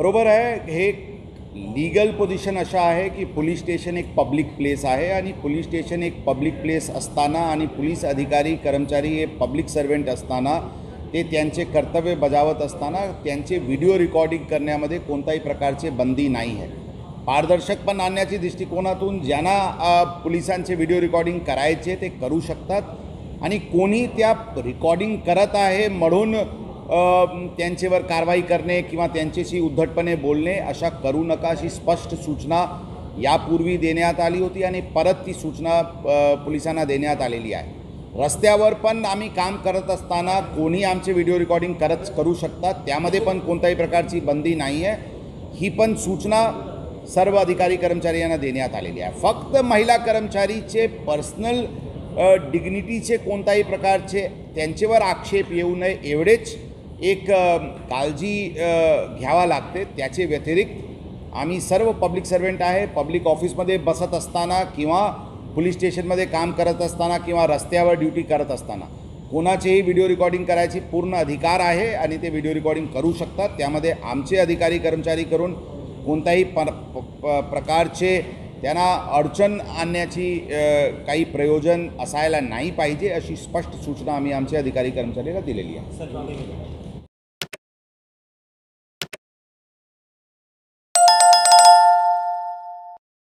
बरोबर आहे। हे लीगल पोझिशन अशा आहे की पोलीस स्टेशन एक पब्लिक प्लेस आहे आणि पोलीस स्टेशन एक पब्लिक प्लेस असताना आणि पोलीस अधिकारी कर्मचारी हे पब्लिक सर्वेंट असताना ते त्यांचे कर्तव्य बजावत असताना त्यांचे व्हिडिओ रेकॉर्डिंग करण्यामध्ये कोणत्याही प्रकारचे बंदी नाही आहे। पारदर्शकपणा आणण्याच्या दृष्टिकोनातून ज्यांना पोलिसांचे व्हिडिओ रेकॉर्डिंग करायचे ते करू शकतात आणि कोणी त्या रेकॉर्डिंग करत आहे म्हणून त्यांच्यावर कारवाई करणे किंवा त्यांच्याशी उद्धटपणे बोलणे अशा करू नका अशी स्पष्ट सूचना यापूर्वी देण्यात आली होती आणि परत ती सूचना पोलिसांना देण्यात आलेली आहे। रस्त्यावर पण आम्ही काम करत असताना कोणी आमचे व्हिडिओ रेकॉर्डिंग करू शकतात, त्यामध्ये पण कोणत्याही प्रकारची बंदी नाही आहे। ही पण सूचना सर्व अधिकारी कर्मचारी यांना देण्यात आलेली आहे। फक्त महिला कर्मचारीचे पर्सनल डिग्निटीचे कोणत्याही प्रकारचे त्यांच्यावर आक्षेप येऊ नये एवढेच एक काळजी घ्यावा लागते। त्याचे व्यतिरिक्त आम्ही सर्व पब्लिक सर्वेंट आहे, पब्लिक ऑफिसमध्ये बसत असताना किंवा पोलीस स्टेशनमध्ये काम करत असताना किंवा रस्त्यावर ड्युटी करत असताना कोणाचेही व्हिडिओ रेकॉर्डिंग करायची पूर्ण अधिकार आहे आणि ते व्हिडिओ रेकॉर्डिंग करू शकतात। त्यामध्ये आमचे अधिकारी कर्मचारी करून कोणत्याही प्रकारचे त्यांना अडचण आणण्याची काही प्रयोजन असायला नाही पाहिजे अशी स्पष्ट सूचना आम्ही आमच्या अधिकारी कर्मचाऱ्यांना दिलेली आहे।